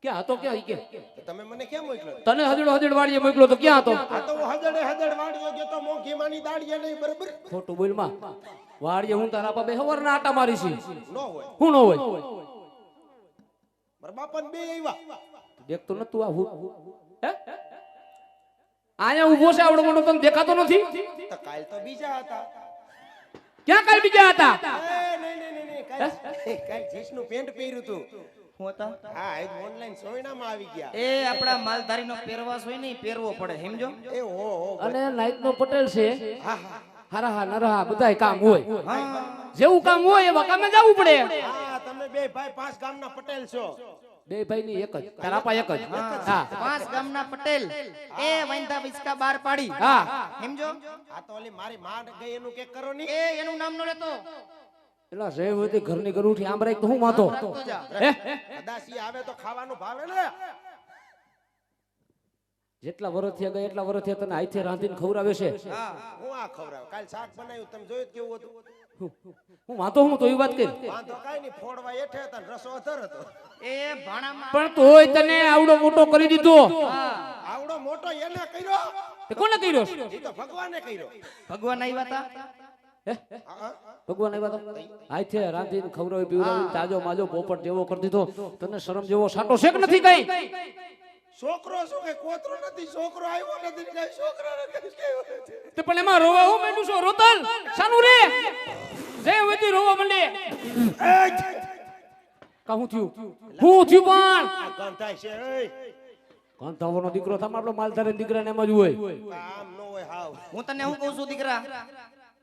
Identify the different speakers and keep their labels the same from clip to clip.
Speaker 1: ક્યાં હતો ક્યાં કે
Speaker 2: તમે મને કેમ મોકલ્યો?
Speaker 1: તને હજડ હજડ વાડીએ મોકલ્યો તો ક્યાં હતો?
Speaker 2: આ તો હજડ વાડીએ ગયો તો મોંઘી માની દાડીએ નહીં બરાબર.
Speaker 1: ખોટું બોલ માં. વાડીએ હું તારા બાપા બે હવરના આટા મારી છી.
Speaker 2: નો હોય.
Speaker 1: હું નો હોય?
Speaker 2: મારા બાપાને બે આવ્યા.
Speaker 1: દેખતો નતું આ હે? આયા ઊભો છે આવડો મોટો તને દેખાતો નથી?
Speaker 2: તો કાલ તો બીજા હતા.
Speaker 1: ક્યાં કાલ બીજા હતા?
Speaker 2: નહીં કાલ જીસનું પેન્ટ પહેર્યું તું.
Speaker 3: હું હતા?
Speaker 2: હા એ ઓનલાઈન સોયણામાં આવી ગયા.
Speaker 3: એ આપડા માલધારીનો પહેરવાસ હોય ને પહેરવો પડે સમજો.
Speaker 2: એ હો
Speaker 1: અને નાઈટનો પટેલ છે.
Speaker 2: હા હા
Speaker 1: હરહા નરહા બધાય કામ હોય. જેવું કામ હોય એવા કામે જવું પડે.
Speaker 2: હા તમે બે ભાઈ પાંચ ગામના પટેલ છો.
Speaker 1: બે ભાઈ ની એક જ તારા આપા એક જ હા
Speaker 3: 5 ગામના પટેલ એ વાંધા વિસ્કા બાર પાડી
Speaker 1: હા
Speaker 3: સમજો
Speaker 2: આ તો ઓલી મારી માં ગઈ એનું કે કરો ની
Speaker 3: એ એનું નામ નો લેતો
Speaker 1: એલા સેવતી ઘરની ગરુઠી આમ રાખ તો હું માથો
Speaker 3: રાખતો જા
Speaker 1: હે
Speaker 2: કદાચ ઈ આવે તો ખાવાનું ભાવે ને
Speaker 1: જેટલા વર્ષ થયા ગયા એટલા વર્ષ થયા તને હાથે રાંધીને ખવડાવે છે
Speaker 3: હા
Speaker 2: હું આ ખવડાવ કાલ શાક બનાવ્યું તમે જોયું કેવું હતું
Speaker 1: હું વાંધો હું તો એ વાત કરી
Speaker 2: વાંધો કાઈ નહીં ફોડવા એઠે હતા ને રસો અધર હતો
Speaker 3: એ ભાણામાં
Speaker 1: પણ તોય તને આવડો મોટો કરી દીધો
Speaker 2: આવડો મોટો એને કર્યો
Speaker 1: તે કોને કર્યો
Speaker 2: ઈ તો ભગવાને કર્યો
Speaker 3: ભગવાન આવ્યા હતા
Speaker 1: હે
Speaker 2: હા
Speaker 1: ભગવાન આવ્યા તો હાથે રાંધીને ખવડાવી પીવડાવી તાજો માજો પોપટ જેવો કરી દીધો તને શરમ જેવો સાટો શેક નથી કઈ
Speaker 2: છોકરો શું કે કોતરો નથી છોકરો આવ્યો નથી કઈ છોકરાને કઈ કેવો નથી
Speaker 1: તે પણ એમાં રોવા હું માંડું છું રોતલ સાનું રે જે વેતી રોવા માંડે કા હું થયું પણ
Speaker 2: આ ગંધાય છે એય
Speaker 1: કાંતાવાનો દીકરો થામ આપણો માલધારી દીકરાને એમ જ હોય
Speaker 2: આમ નો હોય હાવ
Speaker 3: હું તને શું કહું છું દીકરા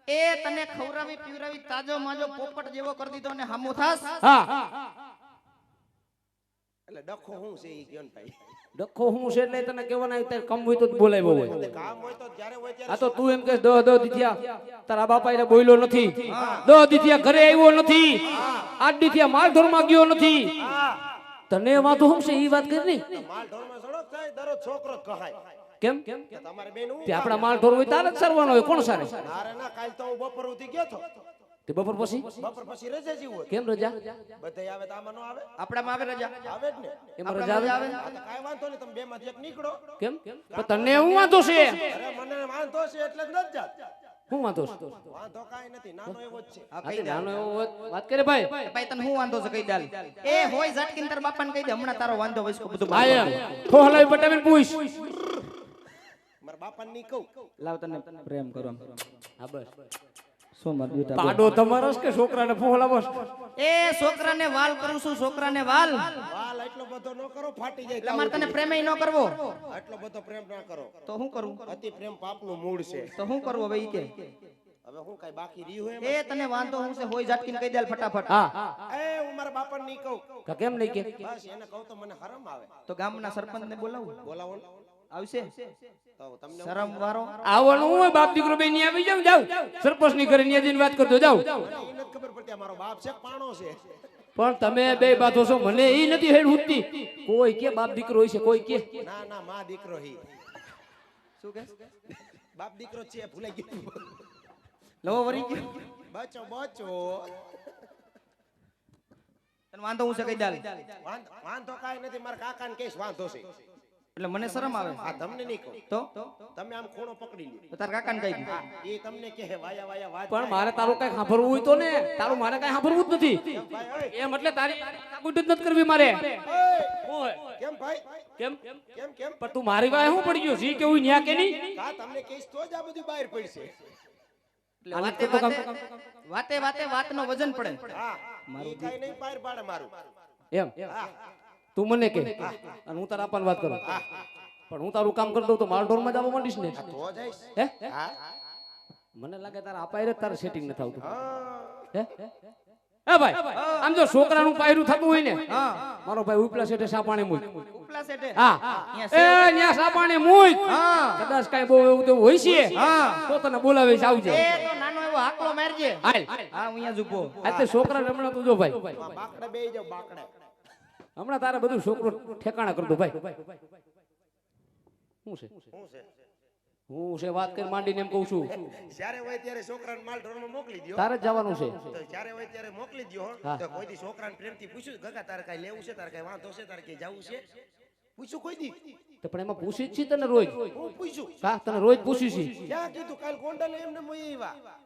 Speaker 3: એ તને ખવરાવી પીવરાવી તાજો માજો પોપટ જેવો કરી દીધો ને હામો થાસ
Speaker 1: હા
Speaker 2: એટલે ડખો હું છે ઈ ગયો ને ભાઈ
Speaker 1: ડખો હું છે એટલે તને કેવાના આવે ત્યારે કમ હોય તો જ બોલાવ્યો હોય
Speaker 2: કામ હોય તો જ્યારે હોય
Speaker 1: આ
Speaker 2: ત્યારે
Speaker 1: તો તું એમ કે દહ દીથિયા તારા બાપા એને બોલ્યો નથી દહ દીથિયા ઘરે આવ્યો નથી આઠ દીથિયા માલ ઢોરમાં ગયો નથી તને વાંધો હું છે ઈ વાત કરી નહીં
Speaker 2: માલ ઢોરમાં સડક થાય દરરોજ છોકરો જ કહાય
Speaker 1: કેમ
Speaker 2: કે તમારે બેન હું
Speaker 1: તે આપણા માલ ઢોર હોય તારે જ સરવાનો હોય કોણ સારે
Speaker 2: નારે ના કાલ તો હું બપોર સુધી ગયો તો
Speaker 1: તે બપોર પછી
Speaker 2: બપોર પછી રજા જેવું હોય
Speaker 1: કેમ રજા
Speaker 2: બધાય આવે તો આમાં નો આવે
Speaker 3: આપણામાં આવે રજા
Speaker 2: આવે જ ને
Speaker 1: એમાં રજા આવે
Speaker 3: આવે
Speaker 2: આ તો કાંઈ વાંધો નહીં તમે બે માંથી એક નીકળો
Speaker 1: કેમ પણ તને હું વાંધો છે
Speaker 2: અરે મને વાંધો છે એટલે જ નથી જાત
Speaker 1: હું વાંધો છે
Speaker 2: વાંધો કાંઈ નથી નાનો એવો જ છે
Speaker 1: આ તે નાનો એવો વાત કરે ભાઈ
Speaker 3: ભાઈ તને શું વાંધો છે કહી દાલ એ હોય ઝટકીન તાર બાપાને કહી દે હમણાં તારો વાંધો વઈસકો બધું
Speaker 1: હા એમ ખોહલાવી પટાવીને પૂછ
Speaker 2: મારા બાપાને નહીં કહું
Speaker 3: લાવ તને પ્રેમ કરો
Speaker 1: હા બસ
Speaker 3: શું માર બેટા
Speaker 1: પાડો તમારો જ કે છોકરાને ફોહલાવો છે?
Speaker 3: એ છોકરાને વાલ કરું છું છોકરાને વાલ
Speaker 2: વાલ એટલો બધો ન કરો ફાટી જાય
Speaker 3: એટલે મારે તને પ્રેમ ન કરવો
Speaker 2: આટલો બધો પ્રેમ ના કરો
Speaker 3: તો શું કરું
Speaker 2: અતિ પ્રેમ પાપનું મૂળ છે
Speaker 3: તો શું કરવું હવે ઈ કે
Speaker 2: હવે હું કાંઈ બાકી રહ્યું એમ
Speaker 3: એ તને વાંધો હું છે હોય ઝટકીને કહી દે ફટાફટ
Speaker 1: હા
Speaker 2: એ હું મારા બાપાને નહીં કહું
Speaker 1: કા કેમ નહીં કે
Speaker 2: બસ એને કહું તો મને હરમ આવે
Speaker 3: તો ગામના સરપંચને બોલાવું
Speaker 2: બોલાવો ને
Speaker 3: આવશે
Speaker 2: તો તમને
Speaker 3: શરમ વારો
Speaker 1: આવવાનું હોય બાપ દીકરો બે ની આવી જાવ સરપંચ ની ઘરે ની વાત કરતો જાવ
Speaker 2: મને ઈ નથી ખબર પડતી આ મારો બાપ છે કે પાણો છે
Speaker 1: પણ તમે બે બાતો છો મને ઈ નથી હેડ ઉઠતી કોઈ કે બાપ દીકરો હોય છે કોઈ કે
Speaker 2: ના ના માં દીકરો હી
Speaker 3: શું કે
Speaker 2: બાપ દીકરો છે ભૂલાઈ ગયું
Speaker 3: લવો વરી ગયો
Speaker 2: બચો બચો
Speaker 3: તને વાંધો હું છે કહી દાલ
Speaker 2: વાંધો કાંઈ નથી મારા કાકાને કહીશ વાંધો છે
Speaker 3: એટલે મને શરમ આવે
Speaker 2: આ તમને નહીં કહું
Speaker 3: તો
Speaker 2: તમે આમ ખૂણો પકડી લ્યો
Speaker 3: તો તાર કાકાને કહી દે
Speaker 2: એ તમને કહે વાયા વાયા વાત
Speaker 1: પણ મારે તારું કઈ સાંભળવું હોય તો ને તારું મારે કઈ સાંભળવું જ નથી
Speaker 2: ભાઈ ઓય
Speaker 1: એમ એટલે તારી કાકુટ જ નથી કરવી મારે
Speaker 2: ઓય,
Speaker 1: ઓય,
Speaker 2: કેમ ભાઈ
Speaker 1: કેમ
Speaker 2: કેમ કેમ
Speaker 1: પણ તું મારી વાય શું પડી ગયો જી કેવું ન્યા કે નહીં
Speaker 2: કા તમને કહીશ તો જ આ બધું બહાર પડશે
Speaker 3: એટલે વાતે વાતે વાતે વાતનો વજન પડે
Speaker 2: હા ઈ કાંઈ નહીં બહાર પાડે મારું
Speaker 1: એમ તું મને કે અને હું તારા આપવાની વાત કરું પણ હું તારું કામ કરી દઉં તો મારા ઢોરમાં જ આવવા માંડીશ ને
Speaker 2: તો જઈશ
Speaker 1: હે
Speaker 2: હા
Speaker 1: મને લાગે તારા અપાય તારે સેટિંગ નથી આવતું
Speaker 2: હા
Speaker 1: હે હે ભાઈ આમ જો છોકરાનું પાયરું થતું હોય ને મારો ભાઈ ઉપલા સેટે સાપાણી મૂક
Speaker 3: ઉપલા સેટે
Speaker 1: હા એ ન્યા સાપાણી મૂક કદાચ કાઈ બહુ એવું તેવું હોય છે તો તને બોલાવે છે આવજે
Speaker 3: એ તો નાનો એવો હાકલો મારજે
Speaker 1: હાલ
Speaker 3: હા હું અહીંયા જ ઊભો
Speaker 1: આ તે છોકરા હમણાં તું જો ભાઈ
Speaker 2: બાકડે બેહી જાવ બાકડે
Speaker 1: હમણાં તારે બધું છોકરો ઠેકાણા કરતો ભાઈ શું છે
Speaker 2: શું છે
Speaker 1: હું છે વાત કરી માંડીને એમ કહું છું
Speaker 2: જ્યારે હોય ત્યારે છોકરાને માલ ઢોરમાં મોકલી દ્યો
Speaker 1: તારે જ જવાનું છે
Speaker 2: તો જ્યારે હોય ત્યારે મોકલી દ્યો હો. તો કોઈ દી છોકરાને પ્રેમથી પૂછ્યું ગગા તારે કાંઈ લેવું છે તારે કાંઈ વાંધો છે તારે ક્યાંય જવું છે પૂછ્યું કોઈ દી
Speaker 1: તો પણ એમાં પૂછી જ છી તને રોજ
Speaker 2: હું પૂછ્યું
Speaker 1: હા તને રોજ પૂછી છી
Speaker 2: ક્યાં કીધું કાલ ગોંડલ એમને મોય આવ્યા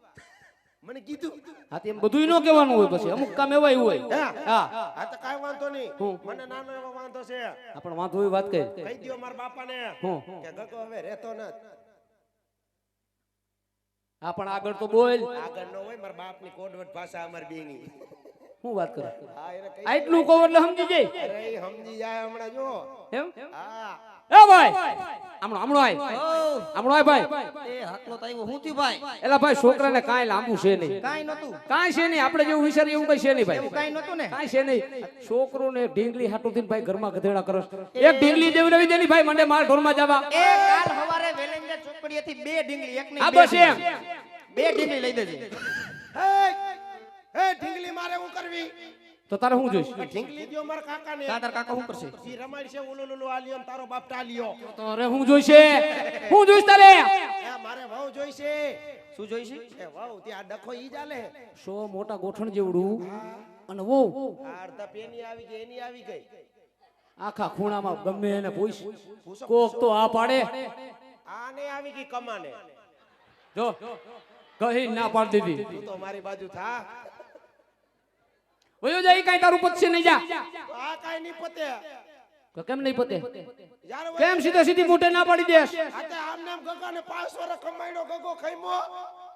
Speaker 2: મને કીધું
Speaker 1: હા તે એમ બધું ન કહેવાનું હોય પછી અમુક કામ એવાય હોય હા
Speaker 2: આ તો કાંઈ વાંધો નહીં
Speaker 1: હું?
Speaker 2: મને નાનો એવો વાંધો છે
Speaker 1: આપણ વાંધો હોય વાત કરી
Speaker 2: કહી દ્યો મારા બાપાને
Speaker 1: હું?
Speaker 2: કે ગગો હવે રહેતો નથી
Speaker 1: હા પણ આગળ તો બોલ
Speaker 2: આગળ નો હોય મારા બાપની કોડવટ ભાષા અમારી બેની
Speaker 1: શું વાત કરે
Speaker 2: હા એને કહી
Speaker 1: આટલું કહું એટલે સમજી જાય
Speaker 2: અરે ઈ સમજી જાય હમણાં જો
Speaker 1: એમ
Speaker 2: હા
Speaker 1: એ ભાઈ હમણો આય ભાઈ
Speaker 3: એ હાકલો તો આવ્યો હું થયું ભાઈ
Speaker 1: એલા ભાઈ છોકરાને કાંઈ લાંબુ છે નહીં
Speaker 3: કાઈ નતું
Speaker 1: કાંઈ છે નહીં આપણે જેવું વિચારીએ એવું કઈ છે નહીં
Speaker 3: એવું
Speaker 1: ભાઈ
Speaker 3: કાઈ નતું ને
Speaker 1: કાંઈ છે નહીં છોકરોને ઢીંગલી હાટું થઈને ભાઈ ઘરમાં ગધેડા કરો એક ઢીંગલી દેવડાવી દેની ભાઈ મને માર ઢોરમાં જવા
Speaker 3: એ કાલ હવારે વેલેન્જા ચોકડીએથી 2 ઢીંગલી એક
Speaker 1: આ
Speaker 3: ની
Speaker 1: બસ એમ
Speaker 3: 2 ઢીંગલી લઈ દેજે
Speaker 2: હે ઢીંગલી મારે હું કરવી
Speaker 1: તો તારે શું જોઈશ
Speaker 2: ઢીંગલી દ્યો મારા કાકાને
Speaker 3: તાર કાકા શું કરશે
Speaker 2: ઈ રમાડ છે ઓલો આલિયો ને તારો બાપ ટાલિયો
Speaker 1: તારે શું જોઈશે શું જોઈશ તારે
Speaker 2: એ મારે વહુ જોઈશે
Speaker 3: શું જોઈશે
Speaker 2: એ વહુ ત્યાં ડખો ઈ ચાલે
Speaker 1: સો મોટા ગોઠણ જેવડું અને વો
Speaker 2: અડધા પેની આવી ગઈ એની આવી ગઈ
Speaker 1: આખા ખૂણામાં ગમે એને પૂછ કોક તો આ પાડે
Speaker 2: આને આવી ગઈ કમાને
Speaker 1: જો કહી ના પાડી દીધી
Speaker 2: તું તો મારી બાજુ થા
Speaker 1: વયો જાય કાઈ તારું પતશે નહીં જા
Speaker 2: આ કાઈ નહીં પતે
Speaker 1: તો કેમ નહીં પતે
Speaker 2: યાર
Speaker 1: કેમ સીધા સીધી મોઢે ના પાડી દેશ
Speaker 2: આતે આમ નામ ગગાને 5 વર્ષ કમાઈનો ગગો ખઈમો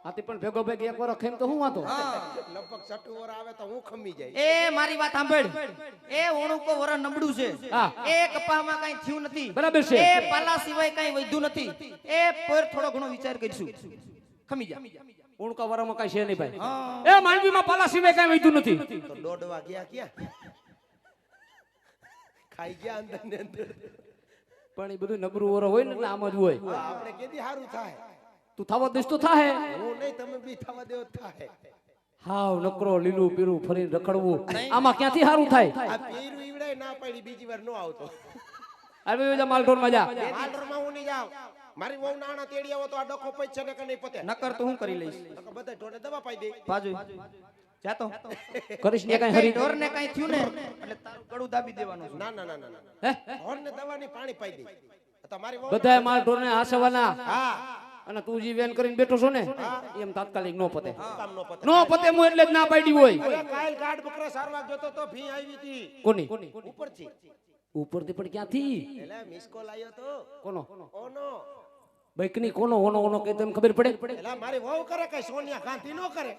Speaker 1: આથી પણ ભેગો ભેગ એક વાર ખેમ તો હું વાતો
Speaker 2: લગભગ 6 વર આવે તો હું ખમી જાય
Speaker 3: એ મારી વાત સાંભળ એ ઓણુકો વર નબળું છે
Speaker 1: હા.
Speaker 3: એ કપામાં કાઈ થયું નથી
Speaker 1: બરાબર છે.
Speaker 3: એ પાલા સિવાય કાઈ વધ્યું નથી એ પર થોડો ઘણો વિચાર કરીશું ખમી જા
Speaker 1: ઉણકા વારામાં કઈ છે નહીં ભાઈ એ માંડવીમાં પાલા સિવાય કઈ વૈતું નથી
Speaker 2: તો દોડવા ગયા ક્યાં ખાઈ ગયા અંદર ને અંદર
Speaker 1: પણ એ બધું નબરું ઓરો હોય ને એટલે આમ જ હોય
Speaker 2: આપણે કેદી હારું થાય
Speaker 1: તું થવા દઈશ તો થાહે
Speaker 2: હું નહીં તમે બી થવા દેવો થાય
Speaker 1: હાવ નકરો લીલું પીરું ફરીને રખડવું આમાં ક્યાંથી સારું થાય
Speaker 2: આ પીરું ઈવડાય ના પડી બીજી વાર નો આવતો
Speaker 1: અરે જા માલઢોર માં જા
Speaker 2: હાલરમાં હું નહીં જાવ મારી વહુ નાણા તેડી આવો તો આ ડખો પૈસા ને કે નહીં પતે
Speaker 3: નકર તો હું કરી લઈશ
Speaker 2: નકર બધા ઢોરને દવા પાઈ દે
Speaker 3: બાજુ જાતો
Speaker 1: કરીશ ને કઈ હરી
Speaker 3: ઢોર ને કઈ થયું ને એટલે તારું ગળું દાબી દેવાનું છે.
Speaker 2: ના ના ના ના ના
Speaker 1: હે
Speaker 2: ઢોરને દવાની પાણી પાઈ દે તમારી વહુ
Speaker 1: બધાય માલઢોર ને હાસવાના
Speaker 2: હા
Speaker 1: અને તું જી વેન કરીને બેઠો છો ને એમ તાત્કાલિક નો પતે
Speaker 2: કામ નો પતે
Speaker 1: નો પતે હું એટલે જ ના પાડી હોય
Speaker 2: અરે કાલ ગાઢ બકરા સારવા જોતો તો ભી આવી હતી
Speaker 1: કોની
Speaker 2: ઉપરથી
Speaker 1: ઉપરથી પણ ક્યાંથી
Speaker 2: એટલે મિસ કોલ આવ્યો તો
Speaker 1: કોનો
Speaker 2: ઓનો
Speaker 1: બાઈકની કોનો ઓનો ઓનો કે તમને ખબર પડે
Speaker 2: એટલે મારી વહુ કરે કઈ સોનિયા ગાંધી નો કરે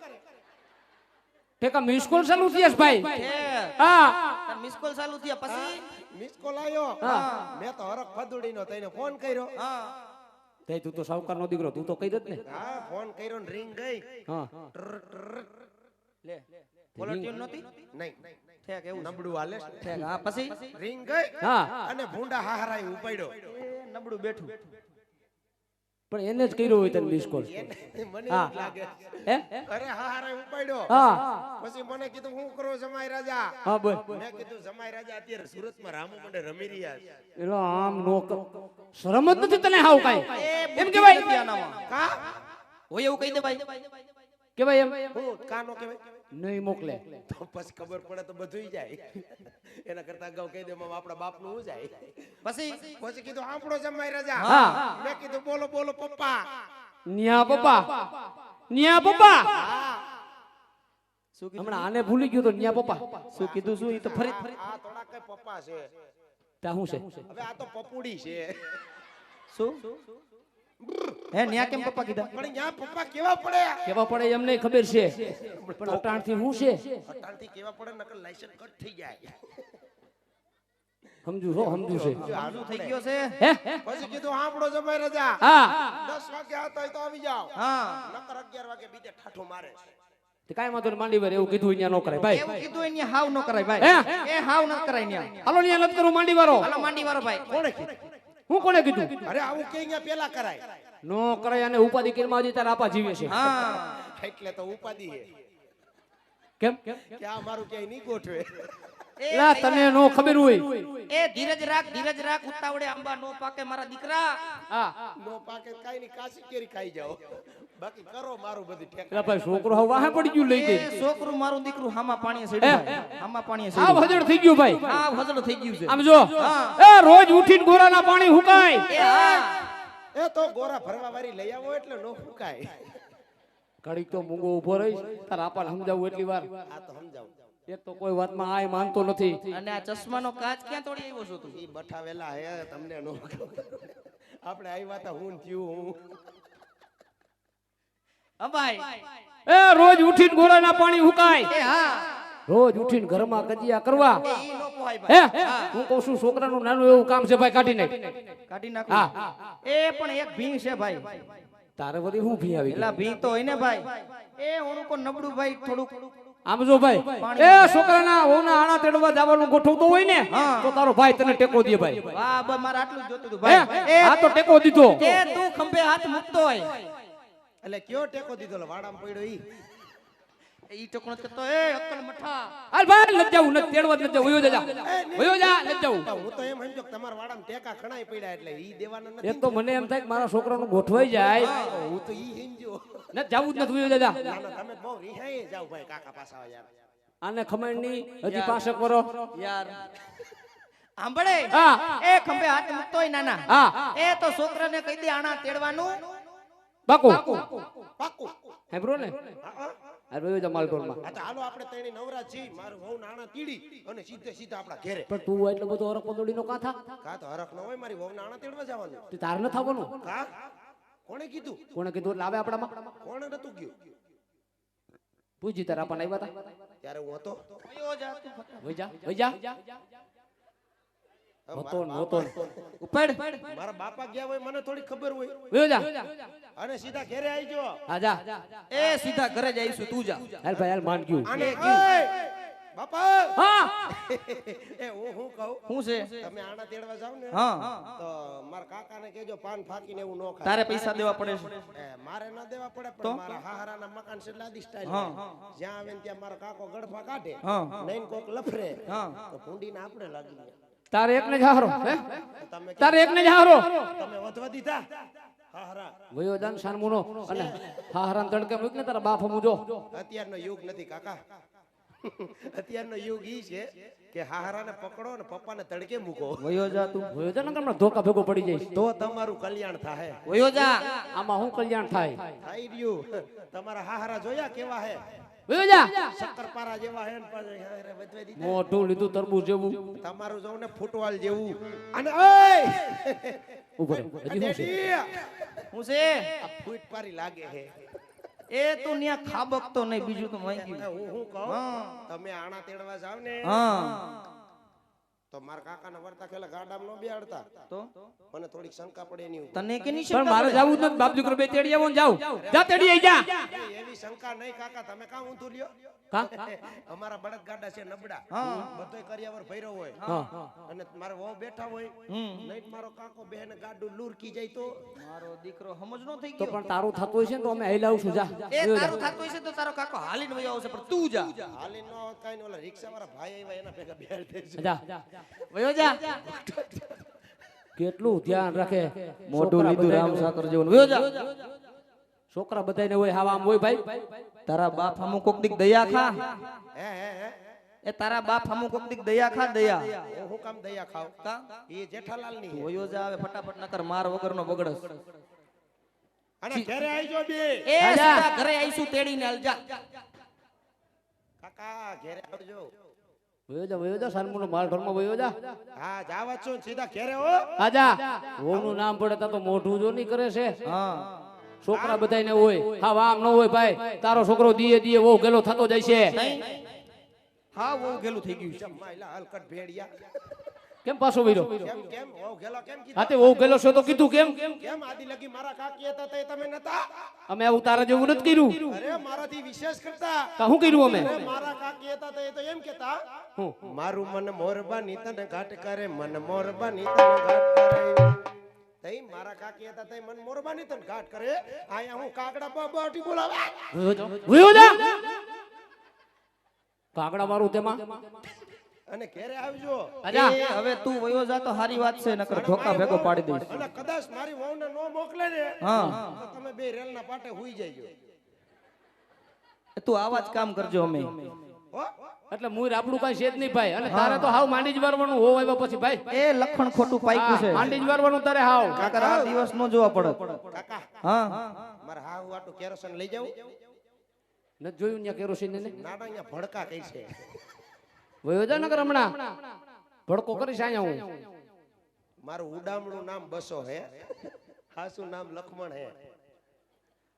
Speaker 1: ઠેકા મિસ કોલ ચાલુ થયા છે ભાઈ
Speaker 3: હે
Speaker 1: હા
Speaker 3: તાર મિસ કોલ ચાલુ થયા પછી
Speaker 2: મિસ કોલ આવ્યો
Speaker 1: હા.
Speaker 2: મેં તો હરખ ફદુડી નો તઈને ફોન કર્યો
Speaker 3: હા
Speaker 1: તે તું તો સાવકાર નો દીકરો તું તો કહી દત ને
Speaker 2: હા ફોન કર્યો ને રિંગ ગઈ
Speaker 1: હા
Speaker 3: લે કોલર ટ્યુન નહોતી
Speaker 2: નહીં
Speaker 3: ઠેક એવું
Speaker 2: નબળું હાલે છે.
Speaker 3: ઠેક હા પછી
Speaker 2: રિંગ ગઈ
Speaker 1: હા
Speaker 2: અને ભૂંડા હાહરાઈ ઉપાડ્યો
Speaker 3: એ નબળું બેઠું
Speaker 1: પણ એને જ કર્યો હોય તને મિસ કોલ
Speaker 2: મને એવું
Speaker 1: હા.
Speaker 2: જ લાગે
Speaker 1: હે
Speaker 2: અરે હાહરાઈ ઉપાડ્યો
Speaker 1: હા
Speaker 2: પછી મને કીધું હું કરો જમાઈ રાજા
Speaker 1: હા બોલ
Speaker 2: મેં કીધું જમાઈ રાજા અત્યારે સુરતમાં રામુ મંડે રમી રહ્યા છે
Speaker 1: એલો આમ નો શરમ જ નથી તને હાવ કાઈ
Speaker 3: એ
Speaker 1: એમ કેવાય
Speaker 3: નથી આનામાં.
Speaker 2: કા
Speaker 3: હોય એવું કહી દે ભાઈ
Speaker 1: કેવાય એમ
Speaker 2: હું કાનો કહેવાય
Speaker 1: નહીં મોકલે
Speaker 2: તો પછી ખબર પડે તો બધું જાય એના કરતા અગાઉ કહી દે મામા આપણા બાપનું હું જાય
Speaker 3: પછી
Speaker 2: પછી કીધું આપણો જમાઈ રાજા
Speaker 1: હા.
Speaker 2: મેં કીધું બોલો બોલો પપ્પા
Speaker 1: ન્યા પપ્પા ન્યા પપ્પા
Speaker 3: શું કીધું
Speaker 1: હમણાં આને ભૂલી ગયો તો ન્યા પપ્પા
Speaker 3: શું કીધું શું ઈ તો ફરી
Speaker 2: આ થોડા કઈ પપ્પા છે
Speaker 1: ત્યાં શું છે
Speaker 2: હવે આ તો પપુડી છે
Speaker 3: શું હે ન્યા કેમ પપ્પા કીધા
Speaker 2: પણ અહીંયા પપ્પા કેવા પડે
Speaker 1: કેવા પડે એમને ખબર છે પણ અટાણથી શું છે
Speaker 2: અટાણથી કેવા પડે નકર લાયસન્સ કટ થઈ જાય
Speaker 1: સમજુ છો સમજુ છે
Speaker 3: આજુ થઈ ગયો છે
Speaker 1: હે
Speaker 2: પછી કીધું આપણો જમાઈ રાજા
Speaker 1: હા
Speaker 2: 10 વાગે આવતા હોય તો આવી જાઓ
Speaker 3: હા
Speaker 2: નકર 11 વાગે બીજે ઠાઠો મારે
Speaker 1: તે કાંઈ વાંધો નહીં માંડી વાર એવું કીધું અહીંયા નો કરાય ભાઈ
Speaker 3: એવું કીધું એને હાવ ન કરાય ભાઈ એ હાવ ન કરાય ન્યા
Speaker 1: હાલો અહીંયા નથી કરું માંડી વારો
Speaker 3: હાલો માંડી વાળો ભાઈ
Speaker 2: કોણે કીધું
Speaker 1: હું કોને કીધું
Speaker 2: અરે આવું કે અહીંયા પેલા કરાય
Speaker 1: નો કરાય અને ઉપાધિ કિરમાં હજી તારા આપા જીવે છે
Speaker 3: હા
Speaker 2: એટલે તો ઉપાધિ હે
Speaker 1: કેમ
Speaker 2: કે આ મારું ક્યાંય નહીં ગોઠવે
Speaker 1: લા તને નો ખબર હોય
Speaker 3: એ ધીરજ રાખ ઉતાવળે આંબા નો પાકે મારા દીકરા
Speaker 1: હા
Speaker 2: નો પાકે કાઈ ની કાશી કેરી ખાઈ જાઓ બાકી કરો મારું બધું ઠેક
Speaker 1: પેલા ભાઈ છોકરો હવે વાહે પડી ગયું લઈ
Speaker 3: એ
Speaker 1: દે
Speaker 3: છોકરું મારું દીકરું હામા પાણીએ સડ્યું ભાઈ હામા પાણીએ
Speaker 1: આ
Speaker 3: સડ્યું
Speaker 1: ભજડ થઈ ગયું ભાઈ
Speaker 3: આ હજળ થઈ ગયું છે
Speaker 1: આમ જો એ રોજ ઉઠીને ગોરાના પાણી હુકાય
Speaker 3: એ હા
Speaker 2: એ તો ગોરા ભરવા વાળી લઈ આવો એટલે નો ફૂકાય
Speaker 1: ઘડીક તો મૂંગો ઉભો રહીશ તારા આપાને સમજાવું એટલી વાર
Speaker 2: આ તો સમજાવું
Speaker 1: એક તો કોઈ વાતમાં આય માનતો નથી
Speaker 3: અને આ ચશ્માનો કાચ ક્યાં તોડી આવ્યો છો તું
Speaker 2: ઈ બઠાવેલા હે તમને નો આપણે આવ્યા તા હું થયું હું
Speaker 3: હા ભાઈ
Speaker 1: એ રોજ ઉઠીને ગોરાના પાણી હુકાય
Speaker 3: એ હા
Speaker 1: રોજ ઉઠીને ઘરમાં કજિયા કરવા
Speaker 3: એ ઈ નો પોહાય ભાઈ.
Speaker 1: હે હું કહું છું છોકરાનું નાનું એવું કામ છે ભાઈ કાઢી નાખ
Speaker 3: કાઢી
Speaker 1: હા.
Speaker 3: નાખું. એ પણ એક ભીંગ છે ભાઈ.
Speaker 1: તારે બધી હું ભી આવી ગઈ.
Speaker 3: એલા ભીંગ તો હોય ને ભાઈ. એ ઓનું કો નબળું ભાઈ થોડુંક
Speaker 1: આમ જો ભાઈ એ છોકરાના વહુના આણા તેડવા જવાનું ગોઠવતો હોય ને તો તારો ભાઈ તને ટેકો દે ભાઈ.
Speaker 3: વાહ બસ મારે આટલું જ જોતું હતું
Speaker 1: હે
Speaker 3: ભાઈ.
Speaker 1: આ તો ટેકો દીધો.
Speaker 3: એ તું ખંભે હાથ મૂકતો હોય.
Speaker 2: એટલે કયો ટેકો દીધો લે વાડામાં પડ્યો ઈ
Speaker 3: ઈ ટકોણ કરતો એ અક્કલ મઠા.
Speaker 1: હાલ ભાઈ નથી જવું નથી તેડવા નથી જવું વયો જા વયો જા નથી જવું.
Speaker 2: તો હું તો એમ સમજો કે તમારા વાડામાં ટેકા ખણાઈ પડ્યા એટલે ઈ દેવાના નથી
Speaker 1: એક તો મને એમ થાય કે મારા છોકરાનું ગોઠવાઈ જાય
Speaker 2: હું તો ઈ સમજો
Speaker 1: નથી જવું જ નથી વયો જા
Speaker 2: ના ના તમે બહુ રિહાઈ જાવ ભાઈ કાકા પાછા યાર
Speaker 1: આને ખમણની હજી 5 વરો
Speaker 3: યાર આંબળે
Speaker 1: હા.
Speaker 3: એ ખંભે હાથ મૂકતો હોય નાના.
Speaker 1: હા
Speaker 3: એ તો છોકરાને કહી દે આણા તેડવાનું.
Speaker 1: બાકુ
Speaker 2: પાક્કું
Speaker 1: હેબ્રો ને
Speaker 2: હા
Speaker 1: અરે વયો જા માલકોરમાં.
Speaker 2: હા તો હાલો આપણે તેણી નવરા છી મારું વહુ નાણા તીડી અને સીધે સીધા આપણા ઘરે
Speaker 1: પણ તું એટલો બધો હરક પદોડીનો કાથા
Speaker 2: કા તો હરખ ન હોય મારી વહુ નાણા તેડવા જવાનું
Speaker 1: તે તાર ન થવાનું.
Speaker 2: કા કોણે કીધું
Speaker 1: કોણે કીધું લાવે આપણામાં
Speaker 2: કોણે નતું ગયું
Speaker 1: પૂછી તારા પણ આવ્યા હતા
Speaker 2: ત્યારે હું હતો
Speaker 3: વયો જા તું ફટાફટ.
Speaker 1: વઈ જા હતો ને હતો ને.
Speaker 3: ઉપાડ.
Speaker 2: મારા બાપા ગયા હોય મને થોડી ખબર હોય
Speaker 1: વયો જા
Speaker 2: અને સીધા ઘરે આવી ગયો
Speaker 1: હા જા
Speaker 3: એ સીધા ઘરે જ આવીશું તું જા.
Speaker 1: હાલ ભાઈ હાલ માન ગયું
Speaker 2: આને ઓય! બાપા
Speaker 1: હા
Speaker 2: એ હું કહું
Speaker 3: શું છે?
Speaker 2: તમે આણા તેડવા જાવ ને
Speaker 3: હા
Speaker 2: તો મારા કાકાને કહેજો પાન ફાકીને એવું ન ખાય
Speaker 3: તારે પૈસા દેવા પડે છે.
Speaker 2: મારે ન દેવા પડે પણ મારા હાહારાના મકાન છે લાદી સ્ટાઇલ જ્યાં આવે ને ત્યાં મારો કાકો ગડફા કાઢે નહીં કોક લફરે તો ભૂંડીને આપણે લાગી જાય.
Speaker 1: તારે એકને જ હારો હે
Speaker 2: તમે
Speaker 1: તારે એકને જ હારો
Speaker 2: તમે વધવા દીધા હાહરા
Speaker 1: વયો જાન શાનમુનો અને હાહરાન તડકે મૂક ને તારા બાપ હમુજો.
Speaker 2: અત્યારનો યુગ નથી કાકા અત્યારનો યુગ ઈ છે કે હાહરાને પકડો ને પપ્પાને તડકે મૂકો
Speaker 3: વયો જા તું.
Speaker 1: વયો જા ને હમણાં ધોકા ભેગો પડી જઈશ.
Speaker 2: તો તમારું કલ્યાણ થાય
Speaker 3: વયો જા.
Speaker 1: આમાં શું કલ્યાણ થાય?
Speaker 2: થઈ રહ્યું તમારા હાહરા જોયા કેવા હે
Speaker 1: વયો જા
Speaker 2: શક્કરપારા જેવા હે ને પાછા હાહરા વધવા દીધા
Speaker 1: મોઢું લીધું તરબૂચ જેવું.
Speaker 2: તમારું જોઉં ને ફૂટવાલ જેવું અને ઓય
Speaker 1: ઉપર હજી શું છે?
Speaker 3: હું છે?
Speaker 2: આ ફૂટ પારી લાગે હે
Speaker 3: એ તું ન્યા ખાબકતો નહીં બીજું તો માંગી.
Speaker 2: હું કહું તમે આણા તેડવા જાવ ને
Speaker 3: હા
Speaker 2: તો મારા કાકાના વર્તા ખેલા ગાડામાં ન બેહાડતા
Speaker 3: તો
Speaker 2: મને થોડીક શંકા પડે એની ઉપર.
Speaker 3: તને કે નહીં
Speaker 1: પણ મારે જાવું જ નથી. બાપ દીકરો બે તેડી આવો ને જાવ જા તેડી આઈ જા
Speaker 2: એવી શંકા નહીં કાકા તમે કાં ઊંધું લ્યો
Speaker 1: કા
Speaker 2: અમારા બળદ ગાડા છે નબળા બધોય કરિયાવર ભર્યો હોય
Speaker 1: હા
Speaker 2: અને મારા વહુ બેઠા હોય નહીં મારો કાકો બેહને ગાડું લૂરકી જાય તો
Speaker 3: મારો દીકરો સમજ નો થઈ
Speaker 1: તો
Speaker 3: ગયો.
Speaker 1: પણ તારું થતું હોય છે ને તો અમે હલાવું છું જા
Speaker 3: એ તારું થાતું હશે તો તારો કાકો હાલીને વયો આવશે પણ તું જા.
Speaker 2: હાલી ન હોત કાંઈ નહીં ઓલા રિક્ષાવાળા ભાઈ આવ્યા એના ભેગા બેહાડ દેજો
Speaker 1: જા
Speaker 3: વયો જા.
Speaker 1: કેટલું ધ્યાન રાખે
Speaker 3: મોઢું
Speaker 1: છોકરા
Speaker 3: લીધું રામ
Speaker 1: બધાયનું.
Speaker 3: સાકર જેવું. વયો જા.
Speaker 1: છોકરા બધાને હોય હાવા આમ હોય ભાઈ.
Speaker 3: તારા બાપ હમુ કોક દીક દયા ખા.
Speaker 2: હે
Speaker 3: એ તારા બાપ હમુ કોક દીક દયા ખા દયા.
Speaker 2: હું કામ દયા ખાવ
Speaker 3: કા
Speaker 2: એ જેઠાલાલ ની
Speaker 3: વયો જા હવે ફટાફટ નકર માર વગરનો બગડસ.
Speaker 2: અને ઘરે આવજો બે
Speaker 3: એ સીધા ઘરે આવીશું તેડીને હાલ જા.
Speaker 2: કાકા ઘરે આવજો
Speaker 1: વયો જા સાનમુનો માલ ઢોરમાં વયો જા
Speaker 2: હા જાવા છો ને સીધા ઘરે હો
Speaker 1: આજા વહુનું નામ પડે તા તો મોઢું જો નહીં કરે છે.
Speaker 3: હા
Speaker 1: છોકરા બધાને હોય હા આમ ન હોય ભાઈ. તારો છોકરો દીએ દીએ વહુ ગેલો થતો જાય છે.
Speaker 3: હા બહુ ગેલું થઈ ગયું છે.
Speaker 2: માયલા હલકટ ભેડિયા
Speaker 1: કેમ પાછો વીરો
Speaker 2: કેમ કેમ ઓ ગેલા કેમ કીધું
Speaker 1: હાતે વહુ ગેલો છે તો કીધું કેમ
Speaker 2: કેમ આદિ લગી મારા કાકી હતા તે તમે નતા
Speaker 1: અમે આવું તારા જેવું નથી કર્યું.
Speaker 2: અરે મારાથી વિશેષ કરતા
Speaker 1: કા શું કર્યું અમે
Speaker 2: અરે મારા કાકી હતા તે તો એમ કેતા
Speaker 1: હું
Speaker 2: મારું મન મોરબાની તને ઘાટ કરે મન મોરબાની તને ઘાટ કરે તઈ મારા કાકી હતા તઈ મન મોરબાની તને ઘાટ કરે આયા હું કાગડા બાબાટી બોલાવે
Speaker 1: વયો જા કાગડા મારું તેમાં
Speaker 2: અને ઘરે આવજો
Speaker 1: આજા
Speaker 3: એ હવે તું વયો જા તો સારી વાત છે નકર ધોકા ભેગો પાડી દઈશ.
Speaker 2: અને કદાચ મારી વહુને નો મોકલે ને
Speaker 3: હા
Speaker 2: તો તમે બે રેલના પાટે હુઈ જઈજો
Speaker 3: તું આવા જ કામ કરજો અમે.
Speaker 2: હો
Speaker 1: એટલે મુય આપણું કઈ છે જ નહીં ભાઈ. અને તારે તો હાવ માંડી જ વારવાનું હોવ આવ્યા પછી ભાઈ.
Speaker 3: એ લખણ ખોટું પાક્યું છે.
Speaker 1: માંડી જ વારવાનું તારે હાવ.
Speaker 3: કાકર આ દિવસ નો જોવા પડે.
Speaker 2: કાકા
Speaker 3: હા
Speaker 2: મારા હાહુ આટું કેરોસીન લઈ જાવ
Speaker 1: નથી જોયું ત્યાં કેરોસીન ને
Speaker 2: નાના અહીંયા ભડકા કઈ છે
Speaker 1: વયો જા નકર હમણાં ભડકો કરીશ અહીંયા હું.
Speaker 2: મારું ઉડામણું નામ બસો હે હાસુ નામ લખમણ હે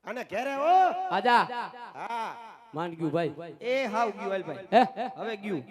Speaker 2: અને ઘરે હો
Speaker 1: આજા
Speaker 2: હા
Speaker 1: માંડ ગયું ભાઈ
Speaker 3: એ હાવ ગયું હાલ ભાઈ
Speaker 1: હે
Speaker 3: હવે ગયું